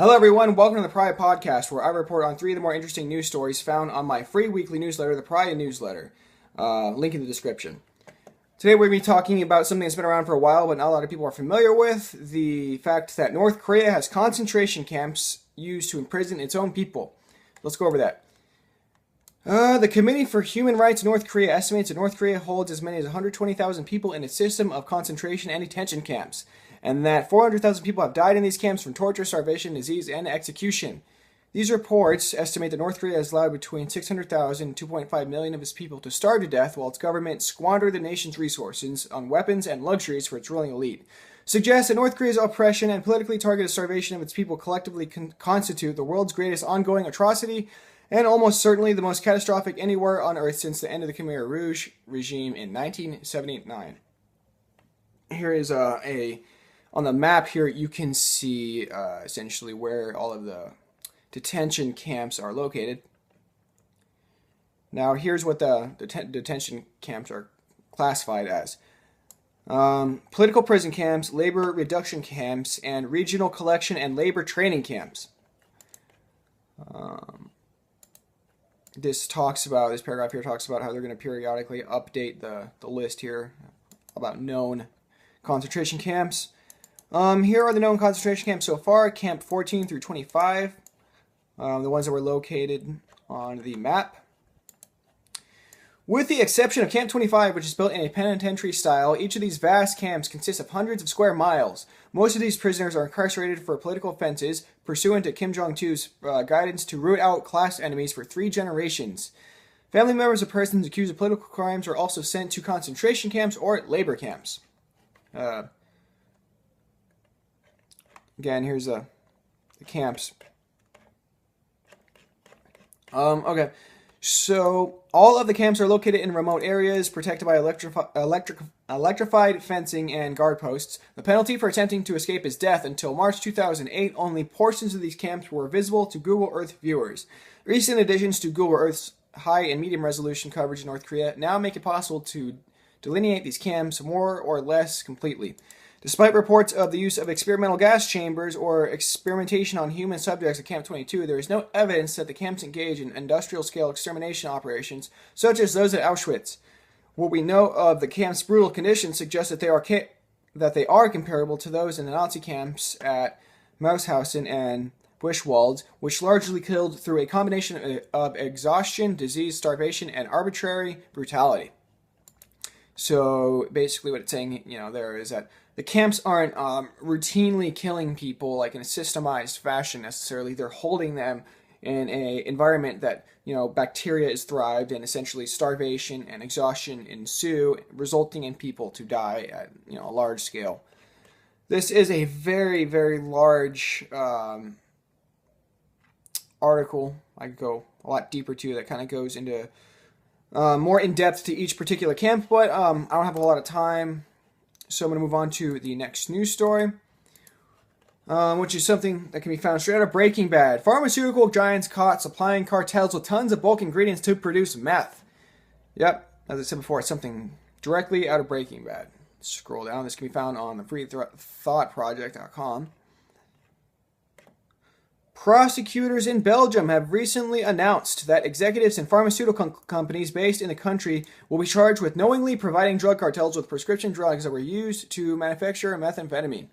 Hello everyone, welcome to the Pariah Podcast, where I report on 3 of the more interesting news stories found on my free weekly newsletter, the Pariah Newsletter. Link in the description. Today we're going to be talking about something that's been around for a while, but not a lot of people are familiar with, the fact that North Korea has concentration camps used to imprison its own people. Let's go over that. The Committee for Human Rights in North Korea estimates that North Korea holds as many as 120,000 people in its system of concentration and detention camps, and that 400,000 people have died in these camps from torture, starvation, disease, and execution. These reports estimate that North Korea has allowed between 600,000 and 2.5 million of its people to starve to death, while its government squandered the nation's resources on weapons and luxuries for its ruling elite. Suggests that North Korea's oppression and politically targeted starvation of its people collectively constitute the world's greatest ongoing atrocity, and almost certainly the most catastrophic anywhere on Earth since the end of the Khmer Rouge regime in 1979. Here is on the map here, you can see essentially where all of the detention camps are located. Now, here's what the detention camps are classified as. Political prison camps, labor reduction camps, and regional collection and labor training camps. This paragraph here talks about how they're going to periodically update the list here about known concentration camps. Here are the known concentration camps so far, Camp 14 through 25, the ones that were located on the map. With the exception of Camp 25, which is built in a penitentiary style, each of these vast camps consists of hundreds of square miles. Most of these prisoners are incarcerated for political offenses, pursuant to Kim Jong-un's guidance to root out class enemies for 3 generations. Family members of persons accused of political crimes are also sent to concentration camps or labor camps. Again, here's the camps. Okay. So, all of the camps are located in remote areas, protected by electrified fencing and guard posts. The penalty for attempting to escape is death. Until March 2008, only portions of these camps were visible to Google Earth viewers. Recent additions to Google Earth's high and medium resolution coverage in North Korea now make it possible to delineate these camps more or less completely. Despite reports of the use of experimental gas chambers or experimentation on human subjects at Camp 22, there is no evidence that the camps engage in industrial-scale extermination operations, such as those at Auschwitz. What we know of the camp's brutal conditions suggests that they are comparable to those in the Nazi camps at Mauthausen and Buchenwald, which largely killed through a combination of exhaustion, disease, starvation, and arbitrary brutality. So basically what it's saying, there is that the camps aren't routinely killing people like in a systemized fashion necessarily. They're holding them in an environment that, bacteria is thrived and essentially starvation and exhaustion ensue, resulting in people to die at, a large scale. This is a very, very large article. I could go a lot deeper too. That kind of goes into more in depth to each particular camp, but I don't have a lot of time. So I'm going to move on to the next news story, which is something that can be found straight out of Breaking Bad. Pharmaceutical giants caught supplying cartels with tons of bulk ingredients to produce meth. Yep, as I said before, it's something directly out of Breaking Bad. Scroll down. This can be found on the freethoughtproject.com. Prosecutors in Belgium have recently announced that executives in pharmaceutical companies based in the country will be charged with knowingly providing drug cartels with prescription drugs that were used to manufacture methamphetamine.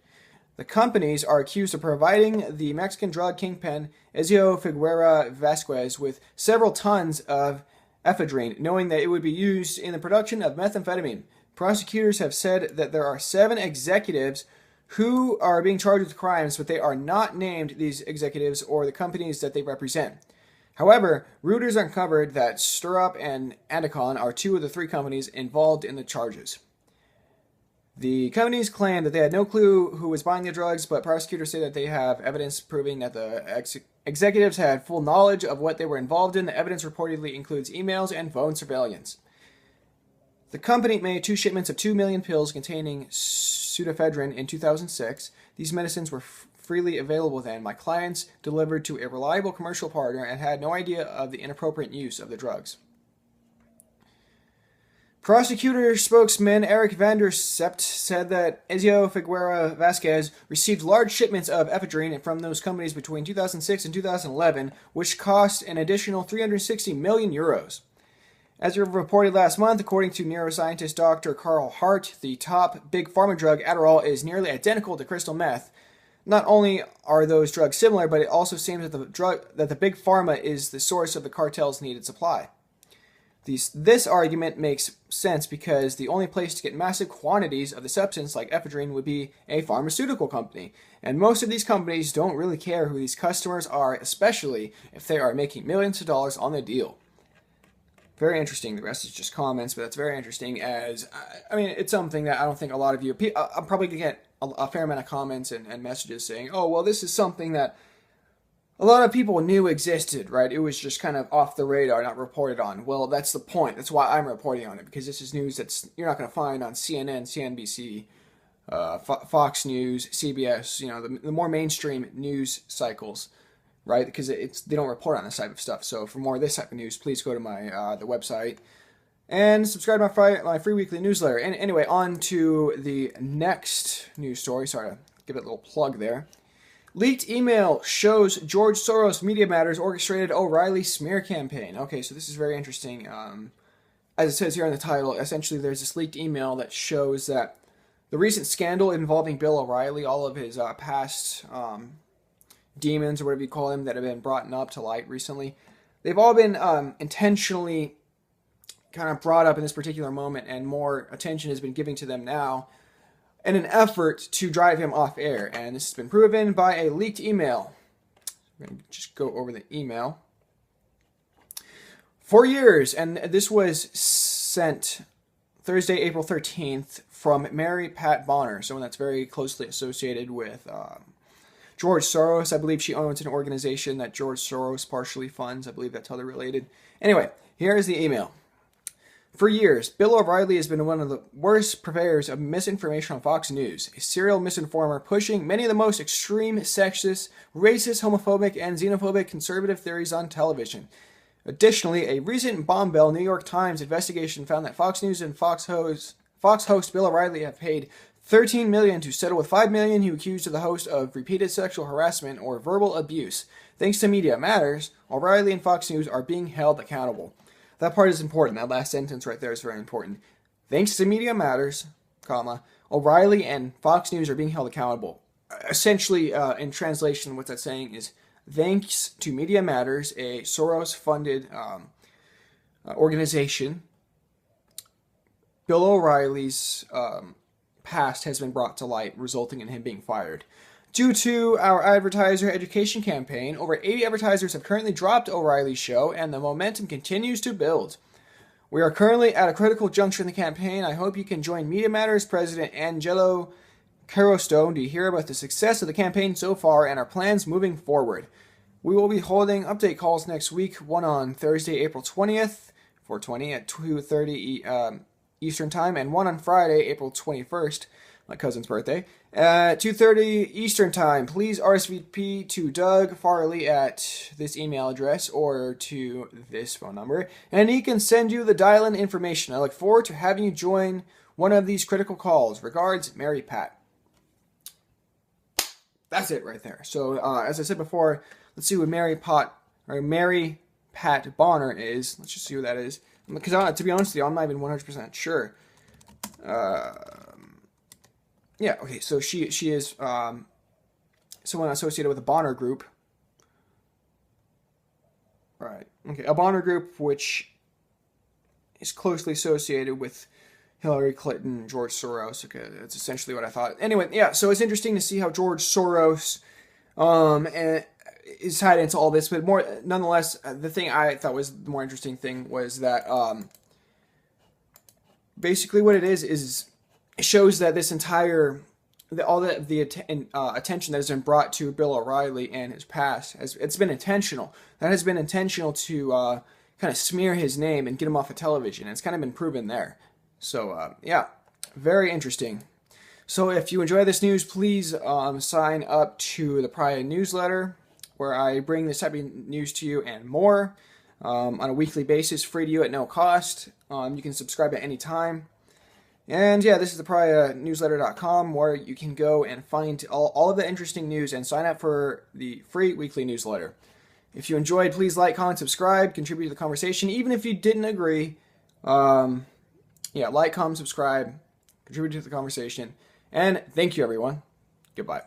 The companies are accused of providing the Mexican drug kingpin Ezio Figueroa Vasquez with several tons of ephedrine, knowing that it would be used in the production of methamphetamine. Prosecutors have said that there are 7 executives who are being charged with crimes, but they are not named these executives or the companies that they represent. However, Reuters uncovered that Stirrup and Anacon are 2 of the 3 companies involved in the charges. The companies claim that they had no clue who was buying the drugs, but prosecutors say that they have evidence proving that the executives had full knowledge of what they were involved in. The evidence reportedly includes emails and phone surveillance. The company made 2 shipments of 2 million pills containing pseudoephedrine in 2006. These medicines were freely available then. My clients delivered to a reliable commercial partner and had no idea of the inappropriate use of the drugs. Prosecutor spokesman Eric Vander Sept said that Ezio Figueroa Vasquez received large shipments of ephedrine from those companies between 2006 and 2011, which cost an additional 360 million euros. As reported last month, according to neuroscientist Dr. Carl Hart, the top big pharma drug Adderall is nearly identical to crystal meth. Not only are those drugs similar, but it also seems that the big pharma is the source of the cartel's needed supply. This argument makes sense because the only place to get massive quantities of the substance like ephedrine would be a pharmaceutical company. And most of these companies don't really care who these customers are, especially if they are making millions of dollars on the deal. Very interesting. The rest is just comments, but that's very interesting as, I mean, it's something that I don't think a lot of you, I'm probably going to get a fair amount of comments and messages saying, oh, well, this is something that a lot of people knew existed, right? It was just kind of off the radar, not reported on. Well, that's the point. That's why I'm reporting on it, because this is news that's you're not going to find on CNN, CNBC, Fox News, CBS, the more mainstream news cycles, right? Because they don't report on this type of stuff. So for more of this type of news, please go to my the website and subscribe to my free weekly newsletter. And anyway, on to the next news story. Sorry to give it a little plug there. Leaked email shows George Soros Media Matters orchestrated O'Reilly smear campaign. Okay, so this is very interesting. As it says here in the title, essentially there's this leaked email that shows that the recent scandal involving Bill O'Reilly, all of his past demons, or whatever you call them, that have been brought up to light recently, they've all been intentionally kind of brought up in this particular moment, and more attention has been given to them now in an effort to drive him off air. And this has been proven by a leaked email. I'm going to just go over the email. For years, and this was sent Thursday, April 13th, from Mary Pat Bonner, someone that's very closely associated with George Soros. I believe she owns an organization that George Soros partially funds. I believe that's how they're related. Anyway, here is the email. For years, Bill O'Reilly has been one of the worst purveyors of misinformation on Fox News, a serial misinformer pushing many of the most extreme sexist, racist, homophobic, and xenophobic conservative theories on television. Additionally, a recent Bombell New York Times investigation found that Fox News and Fox host Bill O'Reilly have paid $13 million to settle with $5 million who accused the host of repeated sexual harassment or verbal abuse. Thanks to Media Matters, O'Reilly and Fox News are being held accountable. That part is important. That last sentence right there is very important. Thanks to Media Matters, O'Reilly and Fox News are being held accountable. Essentially, in translation, what that's saying is, thanks to Media Matters, a Soros-funded organization, Bill O'Reilly's past has been brought to light, resulting in him being fired. Due to our advertiser education campaign, over 80 advertisers have currently dropped O'Reilly's show, and the momentum continues to build. We are currently at a critical juncture in the campaign. I hope you can join Media Matters President Angelo Carostone to hear about the success of the campaign so far and our plans moving forward. We will be holding update calls next week, one on Thursday, April 20th, 420 at 2:30 Eastern Time, and one on Friday, April 21st, my cousin's birthday, at 2:30 Eastern Time. Please RSVP to Doug Farley at this email address or to this phone number, and he can send you the dial-in information. I look forward to having you join one of these critical calls. Regards, Mary Pat. That's it right there. So, as I said before, let's see what Mary Pat Bonner is. Let's just see what that is. Because, to be honest with you, I'm not even 100% sure. Yeah, okay, so she is someone associated with the Bonner Group. Right, okay, a Bonner Group which is closely associated with Hillary Clinton, George Soros. Okay, that's essentially what I thought. Anyway, yeah, so it's interesting to see how George Soros is tied into all this, but nonetheless, the thing I thought was the more interesting thing was that basically what it is it shows that this entire, attention that has been brought to Bill O'Reilly and his past, it's been intentional. That has been intentional to kind of smear his name and get him off of television. It's kind of been proven there. So, yeah, very interesting. So if you enjoy this news, please sign up to the Pariah newsletter, where I bring this type of news to you and more on a weekly basis, free to you at no cost. You can subscribe at any time. And yeah, this is the PariahNewsletter.com, where you can go and find all of the interesting news and sign up for the free weekly newsletter. If you enjoyed, please like, comment, subscribe, contribute to the conversation, even if you didn't agree. Like, comment, subscribe, contribute to the conversation. And thank you, everyone. Goodbye.